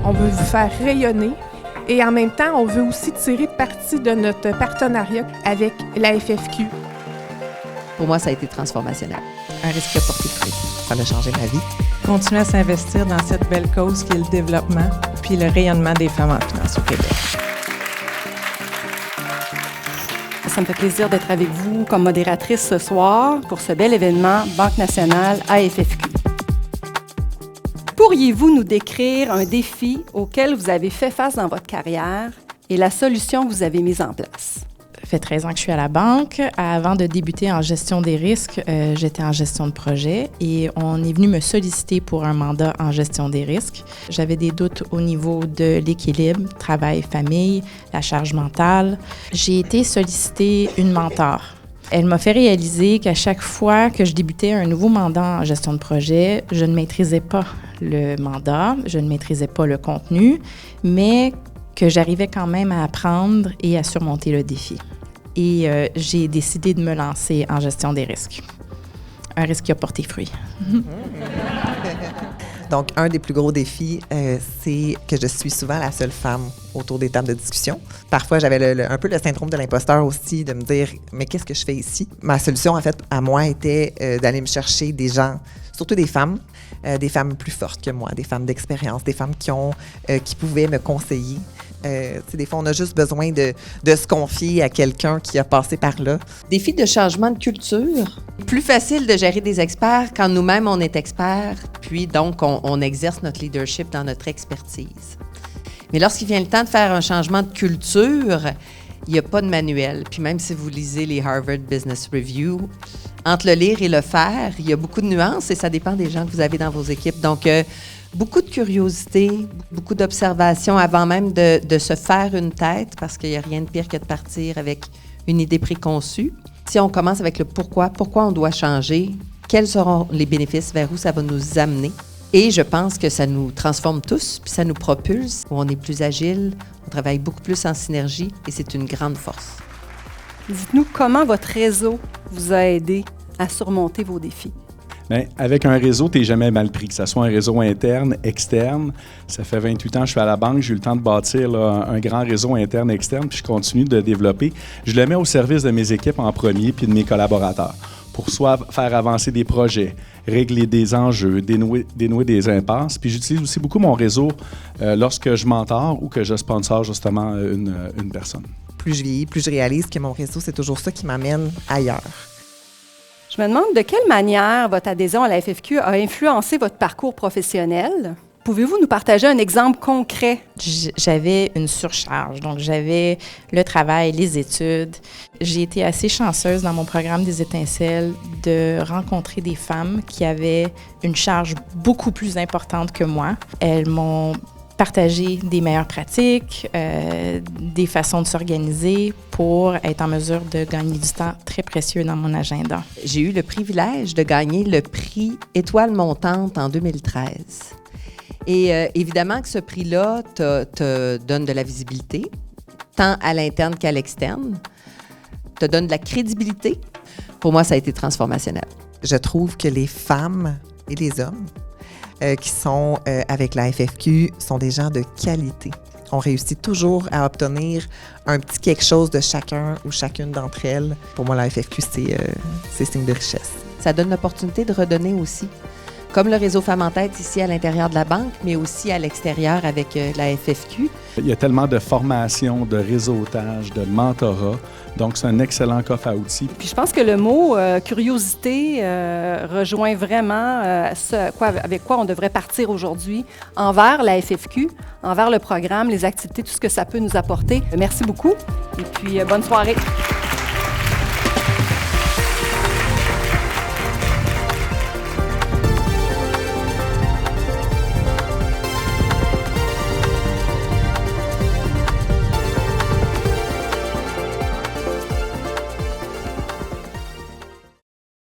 On veut vous faire rayonner et en même temps, on veut aussi tirer parti de notre partenariat avec la FFQ. Pour moi, ça a été transformationnel. Un risque qui a porté fruit. Ça a changé ma vie. Continuer à s'investir dans cette belle cause qui est le développement puis le rayonnement des femmes en finance au Québec. Ça me fait plaisir d'être avec vous comme modératrice ce soir pour ce bel événement Banque nationale AFFQ. Pourriez-vous nous décrire un défi auquel vous avez fait face dans votre carrière et la solution que vous avez mise en place? Ça fait 13 ans que je suis à la banque. Avant de débuter en gestion des risques, j'étais en gestion de projet et on est venu me solliciter pour un mandat en gestion des risques. J'avais des doutes au niveau de l'équilibre, travail-famille, la charge mentale. J'ai été solliciter une mentor. Elle m'a fait réaliser qu'à chaque fois que je débutais un nouveau mandat en gestion de projet, je ne maîtrisais pas le mandat, je ne maîtrisais pas le contenu, mais que j'arrivais quand même à apprendre et à surmonter le défi. Et j'ai décidé de me lancer en gestion des risques. Un risque qui a porté fruit. Donc, un des plus gros défis, c'est que je suis souvent la seule femme autour des tables de discussion. Parfois, j'avais un peu le syndrome de l'imposteur aussi, de me dire « mais qu'est-ce que je fais ici? » Ma solution, en fait, à moi, était d'aller me chercher des gens, surtout des femmes plus fortes que moi, des femmes d'expérience, des femmes qui pouvaient me conseiller. Des fois, on a juste besoin de se confier à quelqu'un qui a passé par là. Défi de changement de culture. Plus facile de gérer des experts quand nous-mêmes, on est experts, puis donc on exerce notre leadership dans notre expertise. Mais lorsqu'il vient le temps de faire un changement de culture, il n'y a pas de manuel. Puis même si vous lisez les Harvard Business Review, entre le lire et le faire, il y a beaucoup de nuances et ça dépend des gens que vous avez dans vos équipes. Donc, beaucoup de curiosité, beaucoup d'observation avant même de se faire une tête, parce qu'il n'y a rien de pire que de partir avec une idée préconçue. Si on commence avec le pourquoi on doit changer, quels seront les bénéfices, vers où ça va nous amener. Et je pense que ça nous transforme tous, puis ça nous propulse, où on est plus agile, on travaille beaucoup plus en synergie et c'est une grande force. Dites-nous comment votre réseau vous a aidé à surmonter vos défis. Bien, avec un réseau, tu n'es jamais mal pris, que ce soit un réseau interne, externe. Ça fait 28 ans que je suis à la banque, j'ai eu le temps de bâtir un grand réseau interne, externe, puis je continue de développer. Je le mets au service de mes équipes en premier, puis de mes collaborateurs, pour soit faire avancer des projets, régler des enjeux, dénouer des impasses. Puis j'utilise aussi beaucoup mon réseau lorsque je mentor ou que je sponsor justement une personne. Plus je vieillis, plus je réalise que mon réseau, c'est toujours ça qui m'amène ailleurs. Je me demande de quelle manière votre adhésion à la FFQ a influencé votre parcours professionnel. Pouvez-vous nous partager un exemple concret? J'avais une surcharge, donc j'avais le travail, les études. J'ai été assez chanceuse dans mon programme des Étincelles de rencontrer des femmes qui avaient une charge beaucoup plus importante que moi. Elles m'ont partagé des meilleures pratiques, des façons de s'organiser pour être en mesure de gagner du temps très précieux dans mon agenda. J'ai eu le privilège de gagner le prix Étoile montante en 2013. Et évidemment que ce prix-là te donne de la visibilité, tant à l'interne qu'à l'externe, te donne de la crédibilité. Pour moi, ça a été transformationnel. Je trouve que les femmes et les hommes qui sont avec la FFQ sont des gens de qualité. On réussit toujours à obtenir un petit quelque chose de chacun ou chacune d'entre elles. Pour moi, la FFQ, c'est signe de richesse. Ça donne l'opportunité de redonner aussi. Comme le réseau Femmes en tête ici à l'intérieur de la banque, mais aussi à l'extérieur avec la FFQ. Il y a tellement de formation, de réseautage, de mentorat. Donc, c'est un excellent coffre à outils. Puis je pense que le mot curiosité rejoint vraiment avec quoi on devrait partir aujourd'hui envers la FFQ, envers le programme, les activités, tout ce que ça peut nous apporter. Merci beaucoup et puis bonne soirée.